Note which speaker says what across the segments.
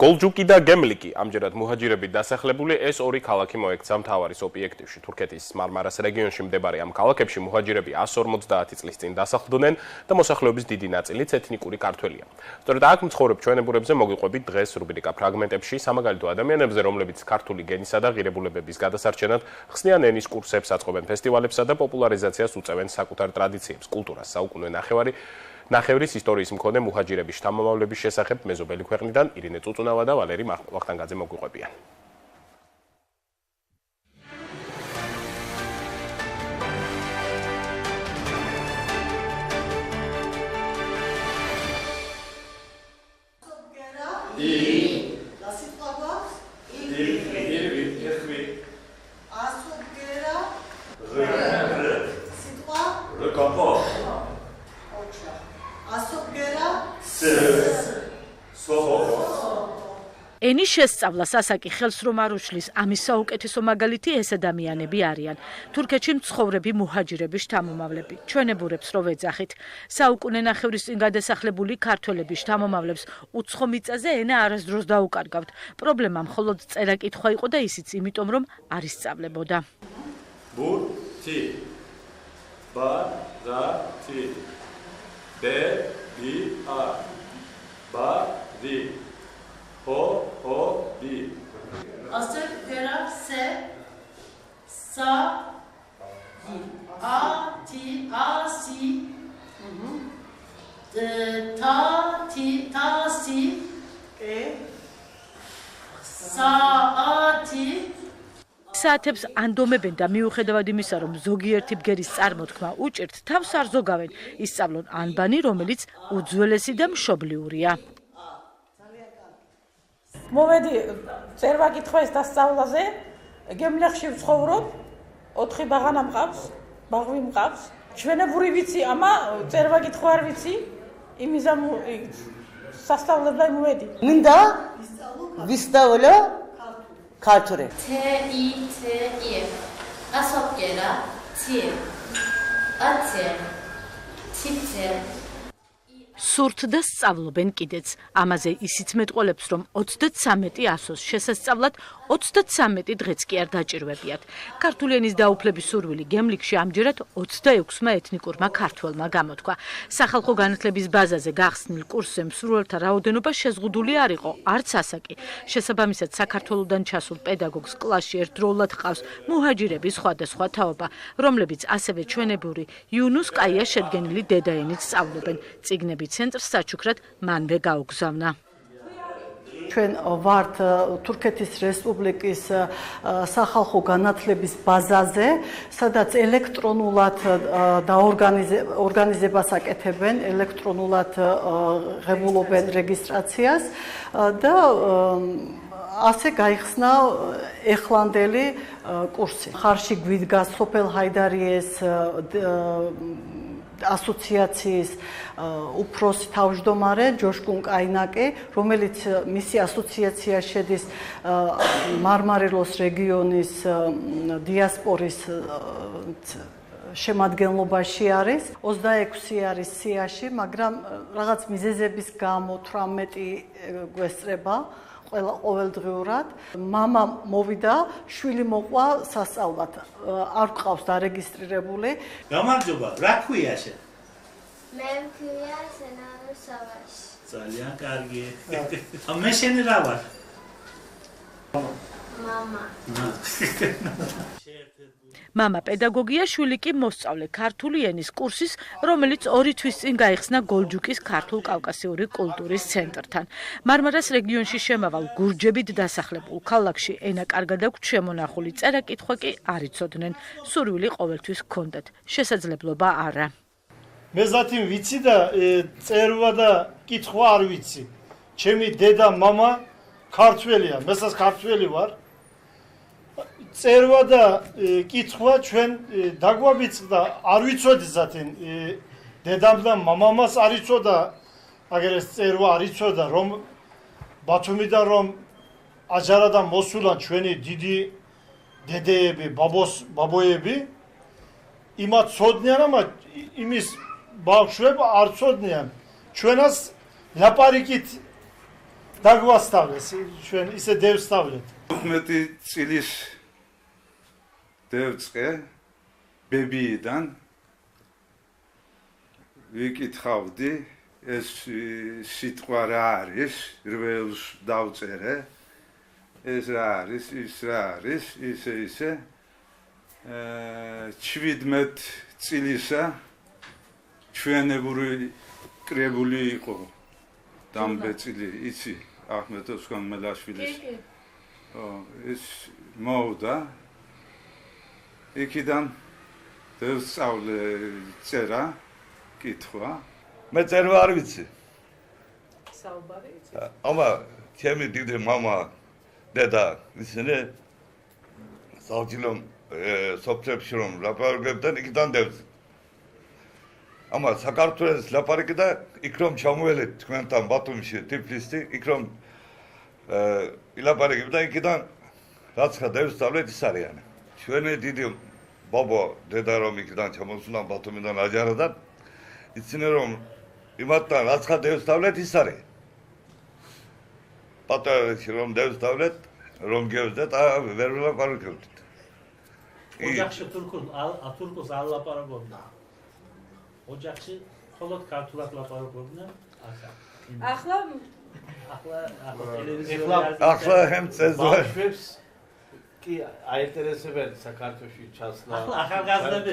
Speaker 1: გოლჯუკი და გემლიკი ამჯერად მუჰაჯირებით დასახლებული ეს ორი ქალაქი მოექცა მთავარის ობიექტივში. თურქეთის მარმარას რეგიონში მდებარე ამ ქალაქებში მუჰაჯირები 150 წლის წინ დასახლდნენ და მოსახლეობის დიდი ნაწილიც ეთნიკური ქართველია. სწორედ აქ მცხოვრებ ჩვენებურებზე მოგვიყვებით დღეს რუბრიკა ფრაგმენტებში სამაგალითო ადამიანებზე, რომლებიც ქართული გენისა და ღირებულებების გადასარჩენად ხსნიან ენის კურსებს, აწყობენ ფესტივალებსა და პოპულარიზაციას უწევენ საკუთარ ტრადიციებს, კულტურას. საუკუნე ნახევრის ისტორიის მქონე მუჰაჯირების შთამომავლების შესახებ მეზობელი ქვეყნიდან ირინე წუწუნავა და ვალერი ვახტანგაძე მოგვიყვებიან.
Speaker 2: ენის შესწავლას ასაკი ხელს რომ არ უშლის, ამის საუკეთესო მაგალითი ეს ადამიანები არიან. თურქეთში მცხოვრები მუჰაჯირების შთამომავლები. ჩვენებურებს რო ვეძახით. საუკუნე ნახევრის წინ გადასახლებული ქართველების შთამომავლებს უცხო მიწაზე ენა არასდროს დაუკარგავთ. პრობლემა მხოლოდ წერა-კითხვა იყო და ისიც იმიტომ, რომ არ ისწავლებოდა.
Speaker 3: ბურთი, ბარათი, ბებია, ბადი. Ho-di.
Speaker 4: Asır, gera, se, sa, a-ti, a-si, ta-ti, ta-si, sa-a-ti.
Speaker 2: საათებს ანდომებენ და მიუხედავად იმისა, რომ ზოგიერთი ბგერის წარმოთქმა უჭირთ, თავს არ ზოგავენ, ისწავლონ ანბანი, რომელიც უძველესი და მშობლიურია.
Speaker 5: მოვედი წერვა-კითხვის დასწავლაზე, გემლეხში ვცხოვრობ, 4 ბაღანა მყავს, ბაღვი მყავს. ჩვენებური ვიცი, ამა წერვა-კითხვა არ ვიცი, იმიზამ სასწავლებლად მოვედი.
Speaker 6: მინდა ვისწავლო ქართული.
Speaker 4: T-I-T-I. ასოფგერა, თი, ათე, თითე.
Speaker 2: სურთ და სწავლობენ კიდეც. ამაზე ისიც მეტყოლებს, რომ 33 ასოს შესასწავლად 33 დღეც კი არ დაჭირვებიათ. ქართული ენის დაუფლების სურვილი გემლიქში ამჯერად 26-მა ეთნიკურმა ქართველმა გამოთქვა. სახალხო განათლების ბაზაზე გახსნილ კურსზე მსურველთა რაოდენობა შეზღუდული არ იყო, არც ასაკი. შესაბამისად, საქართველოდან ჩასულ პედაგოგს კლასში ერთდროულად ჰყავს მუჰაჯირების სხვადასხვა თაობა, რომლებიც ასევე ჩვენებური იუნუს კაია შედგენილი დედაენით სწავლობენ. წიგნები ცენტრს საჩუქრად მანვე გაუგზავნა.
Speaker 6: ჩვენ ვართ თურქეთის რესპუბლიკის სახალხო განათლების ბაზაზე, სადაც ელექტრონულად ორგანიზებას აკეთებენ, ელექტრონულად ღებულობენ რეგისტრაციას და ასე გაიხსნა ეხლანდელი კურსი. ხარში გვიდგა სოფელ ჰაიდარიეს ასოციაციის უფროსი თავმჯდომარე ჯოშკუნ კაინაკი, რომელიც მისი ასოციაცია შედის მარმარილოს რეგიონის დიასპორის შემადგენლობაში არის, 26 არის სიაში, მაგრამ რაღაც მიზეზების გამო 18 გვესწრება ყოველდღიურად. მამა მოვიდა, შვილი მოყვა სასწავლად. არ გყავს დარეგისტრირებული.
Speaker 7: გამარჯობა, რა ქვია შენ?
Speaker 8: მე მქვია სენატორ სავაში.
Speaker 7: ძალიან კარგი. მე შენი რა ვარ?
Speaker 8: მამა.
Speaker 2: მამა პედაგოგია, შვილი კი მოსწავლე ქართული ენის კურსის, რომელიც 2 თვის წინ გაიხსნა გოლჯუკის ქართულ-კავკასიური კულტურის ცენტრთან. მარმარას რეგიონში შემავალ გურჯებით დასახლებულ ქალაქში ენა კარგად აქვთ შემონახული, წერა-კითხვა კი არ იცოდნენ. სურვილი ყოველთვის ჰქონდათ, შესაძლებლობა არა.
Speaker 9: მე ზათინ ვიცი და წერვა და კითხვა არ ვიცი. ჩემი დედა მამა ქართველია, მესაც ქართველი ვარ. წერვა და კითხვა ჩვენ დაგვაბიწყდა, არ ვიცოდი ზათინ დედამ და მამამას არ იცოდა, აგერ ეს წერვა არ იცოდა, რომ ბათუმიდან რომ აჯარადან მოსულან ჩვენი დიდი დედეები, ბაბოები, იმათ ცოდნიან, ამა იმის ბავშვებ არ ცოდნიან. ჩვენას ლაპარაკით დაგვასწავლეს ჩვენ ისე დევსწავლეთ.
Speaker 10: 15 წლის დევწყე ბებიიდან ვიკითხავდი ეს სიტყვა რა არის, რველს დავწერე. ეს რა არის, ის რა არის, ისე 17 წლისა ჩვენებური კრებული იყო დამბეწილი, იცი, აჰმედ ოსმანმელაშვილის. ეს მოვდა იქიდან დევსწავლე წერა, კითხვა.
Speaker 11: მე წერვა არ ვიცი.
Speaker 5: საუბარი იცი?
Speaker 11: ამა ჩემი დიდი მამა დედა ისინი საოცილო სოფლებში რომ ლაპარაკებდნენ იქიდან დევს. ამა საქართველოს ლაპარაკი და იქ რომ ჩამოველეთ თქვენთან ბათუმში ტიფლისში, იქ რომ ილაპარაკებდა იქიდან რაც ხა დევსწავლეთ ის არიანი. ჩვენი დიდი ბაბა დედა რომ იქიდან ჩამოსულა ბათუმიდან აჯარადან იცინე რომ იმათთან რაც ხა დევსწავლეთ ის არის. პატარაში რომ დევსწავლეთ, რომ გევსდეთ, ვერ ვილაპარაკებდით.
Speaker 7: ოჯახში თურქულს არ ლაპარაკობდნენ. ოჯახში მხოლოდ ქართულად ლაპარაკობდნენ.
Speaker 11: ახლა ჰემწეზვა
Speaker 12: კი აინტერესებენ საქართველოში ჩასვლა.
Speaker 7: ახალგაზრდები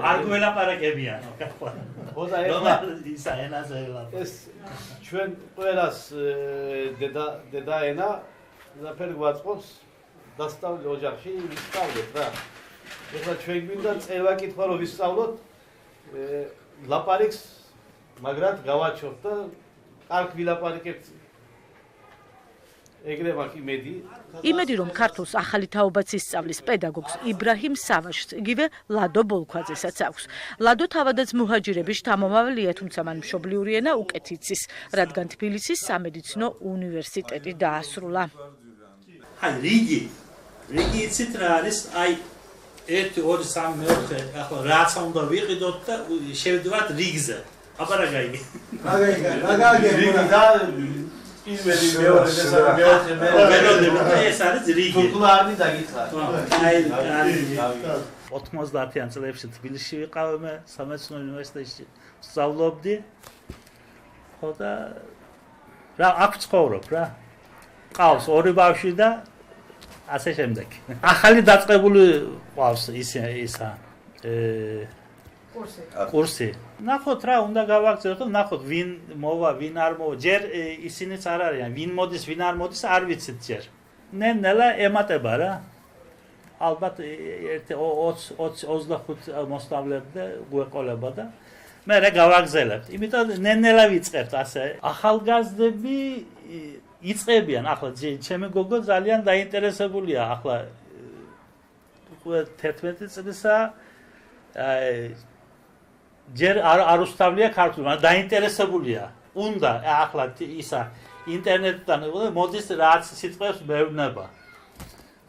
Speaker 7: არ გველაპარაკებიან.
Speaker 12: ხოდა
Speaker 7: ისა ენაზე ელაპარაკ.
Speaker 12: ეს ჩვენ ყველას დედა ენა ზაფერ გვაწყობს დასწავლე ოჯახში ვისწავლეთ რა. ეხლა ჩვენ გვინდა წერვა კითხვა რომ ვისწავლოთ ლაპარაკს მაგრად გავაჩვენოთ და კარგ ვილაპარაკებთ. ეგრე მაქვს იმედი
Speaker 2: რომ ქართულს ახალი თაობაც ისწავლის პედაგოგს იბრაჰიმ სავაშს, იგივე ლადო ბოლქვაძესაც აქვს. ლადო თავადაც მუჰაჯირების შთამომავალია, თუმცა მან მშობლიური ენა უკეთ იცის, რადგან თბილისის სამედიცინო უნივერსიტეტი დაასრულა.
Speaker 7: აი რიგი იცით რა არის, აი 1 2 3 4 ახლა რაც უნდა ვიყიდოთ და შევდივართ რიგზე. აბარა გაიგე.
Speaker 12: რიგი და პირველი მეორე
Speaker 7: ეს არის რიგი.
Speaker 12: თურქულარნი დაგითხარ.
Speaker 7: აი 90-იან წლებში თბილისში ვიყავ მე სამედიცინო უნივერსიტეტში ვსწავლობდი. ხოდა რა აქ ცხოვრობ რა. ყავს 2 ბავშვი და ასე შემდეგ. ახალი დაწყებული ყავს ისა კურსი. ნახოთ რა უნდა გავაგზავნოთ და ნახოთ ვინ მოვა, ვინ არ მოვა. ჯერ ისინიც არ არიან, ვინ მოდის, ვინ არ მოდის, არ ვიცით ჯერ. ნელა ემატება რა. ალბათ 20-25 მოსწავლემდე გვეყოლება და მე რა გავაგზავნებთ. იმიტომ ნელა ვიწყებთ ასე. ახალგაზრდები იწყებიან ახლა ჩემი გოგო ძალიან დაინტერესებულია ახლა 11 წლისა ჯერ არ უსწავლია ქართულად, მაგრამ დაინტერესებულია. უნდა ახლა ისა ინტერნეტიდან მოდის რაც სიტყვებს მეუბნება.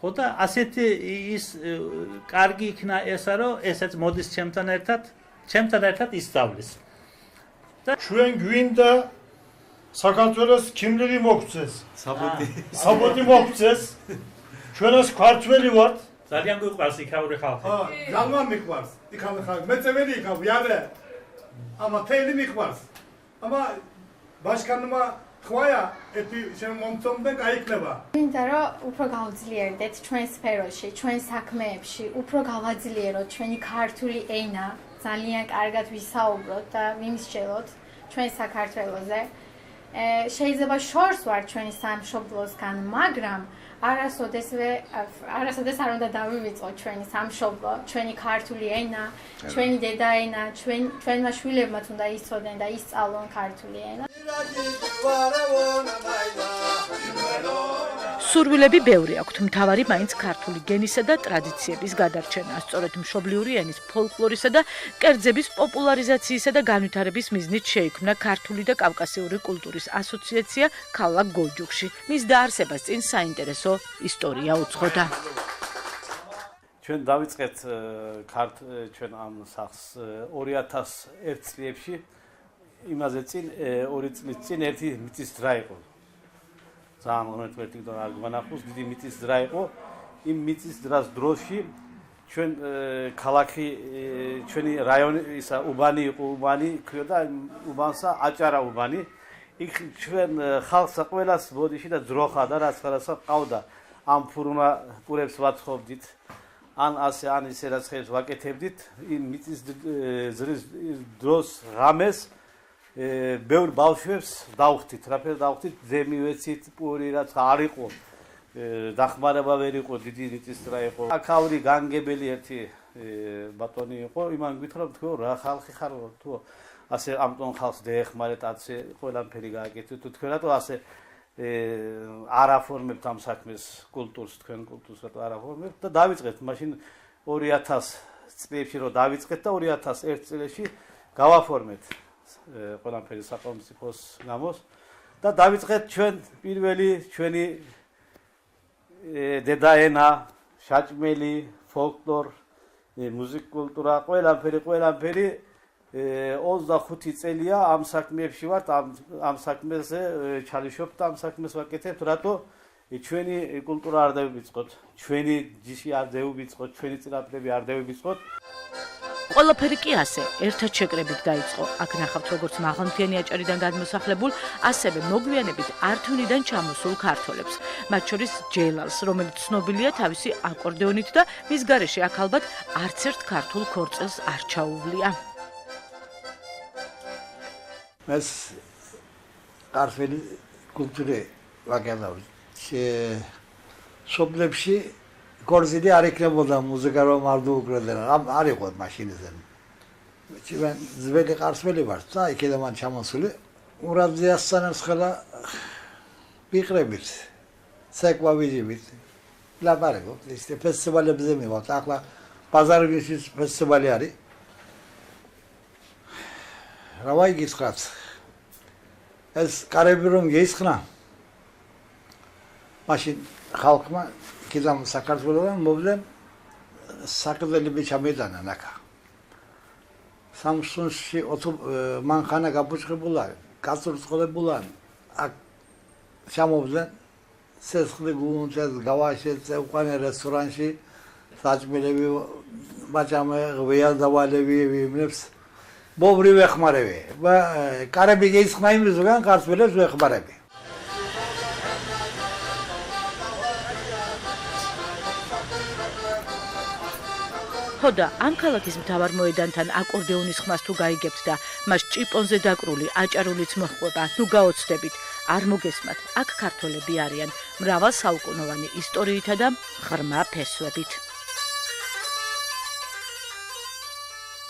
Speaker 7: ხოდა ასეთი ის კარგი იქნა ესა რომ ესეც მოდის ჩემთან ერთად ისწავლის.
Speaker 9: და ჩვენ გვინდა საქართველოს ქიმლილი მოგწეს. საბოდი მოგწეს. ჩვენს ქართველი ვართ.
Speaker 7: ძალიან გვიყვარს იქაური ხალხი.
Speaker 9: ძალიან მიყვარს იქაური ხალხი. მე წევერი იქავი, არა. ამა თელი მიყვარს. ამა ბაშკანმა ხვაია, ეთი შემომწონდა გაიქნება.
Speaker 13: მინდა რომ უფრო გავძლიერდეთ ჩვენ სფეროში, ჩვენ საქმეებში, უფრო გავაძლიეროთ ჩვენი ქართული ენა, ძალიან კარგად ვისაუბროთ და ვიმსჯელოთ ჩვენ საქართველოზე. შეიძლება შორს ვარ ჩვენი სამშობლოსგან, მაგრამ არასოდეს არ უნდა დავივიწყოთ ჩვენი სამშობლო, ჩვენი ქართული ენა, ჩვენი დედაენა, ჩვენმა შვილებმაც უნდა იცოდნენ და ისწავლონ ქართული ენა.
Speaker 2: სურვილები ბევრი აქვთ, მთავარი მაინც ქართული გენისა და ტრადიციების გადარჩენა, სწორედ მშობლიური ენის, ფოლკლორისა და კერძების პოპულარიზაციისა და განვითარების მიზნით შეიქმნა ქართული და კავკასიური კულტურის ასოციაცია ქალაქ გოლჯუხში. მის დაარსებას წინ საინტერესო ისტორია უძღოდა.
Speaker 12: ჩვენ დავიწყეთ ჩვენ ამ სახს 2001 წლებში. იმაზე წინ 2 წლის წინ ერთი მიწის ძრა იყო. ძალიან ღმერთმეტიკდან არ გვანახავს, დიდი მიწისძვრა იყო. იმ მიწისძვრას დროში ჩვენ ქალაქი ჩვენი რაიონი ისა უბანი იყო, უბანი ქვია უბანსა აჭარა უბანი. იქ ჩვენ ხალხსა ყველას ბოდიში და ძროხა და რაცა ყავდა. ამ ფურნაპურებს ვაცხობდით. ან ასე ან ისე რაც ხებს ვაკეთებდით, იმ მიწისძვრის დროს ღამეს ბევრ ბავშვებს დავხვდით, რაფერ დავხვდით, ძემი ვეცით, პური რაც არ იყო. დახმარება ვერ იყო, დიდი მიწისძვრა იყო. აქაური განგებელი ერთი ბატონი იყო, იმან გვითხრა თქვი რა ხალხი ხარ თუ ასე ამტონ ხალხს დაეხმარეთ, ასე ყველაფერი გააკეთეთ, თუ თქვენ რატო ასე არ აფორმებთ ამ საქმეს კულტურს, თქვენ კულტურს რატო არ აფორმებთ და დავიწყეთ მაშინ 2000 წლებში რომ დავიწყეთ და 2001 წელში გავაფორმეთ ყველაფერი სახელმწიფოს გამოს და დავიწყეთ ჩვენ პირველი ჩვენი დედაენა, შაჭმელი, ფოლკლორ, მუსიკკულტურა, ყველაფერი 25 წელია ამ საქმეებში ვართ, ამ საქმეზე ჩალიშობთ და ამ საქმეს ვაკეთებთ, რატო ჩვენი კულტურა არ დავივიწყოთ, ჩვენი ჯიში არ დავივიწყოთ, ჩვენი წინაპრები არ დავივიწყოთ.
Speaker 2: ყველაფერი კი ასე, ერთად შეკრებით დაიწყო. აქ ნახავთ როგორც მაღალმთიანი აჭარიდან გადმოსახლებულ, ასევე მოგვიანებით ართვინიდან ჩამოსულ ქართველებს, მათ შორის ჯელალს, რომელიც ცნობილია თავისი აკორდეონით და მის გარეშე აქ ალბათ არც ერთ ქართულ ქორწილს არ ჩაუვლია.
Speaker 14: ეს ქართული კულტურა ვაკეთებთ. სოფლებში ქორწილი არ იქნებოდა მუსიკა რომ არ დაუკრებდნენ. არ იყო მაშინაზე. ჩვენ ძველი ქართველი ვართ და იქიდან მან ჩამოსული. ურაბზიასთან ხლა ვიყრებით. ცეკვა ვიძებით. ლაპარაკობთ. ეს ფესტივალებზე მივაყ. ახლა ბაზარების ფესტივალი არის. რა ვაიგისხათ? ეს კარები რომ გეისხნა. მაშინ ხალხმა კიდამ საქართველოსთან მოვლენ საკუთრები ჩამედანა ნაკა. სამსუნში მანხანა გაბუჭყებულა, გაწურწყოლებულა. აქ ჩამოვლენ სესხლი გუნდს გავაშეთ უყანე რესტორანში საჭმელები ბაჭამე ღია დავალები ვიმნებს ბობრი ვეხმარები. კარები გეისხნა იმის ზოგან ქართველებს ვეხმარები.
Speaker 2: ხოდა ამ ქალაქის მთავარ მოედანთან აკორდეონის ხმას თუ გაიგებთ და მას ჭიპონზე დაკრული აჭარულიც მოჰყვება, ნუ გაოცდებით, არ მოგესმათ, აქ ქართველები არიან მრავალ საუკუნოვანი ისტორიითა და ღრმა ფესვებით.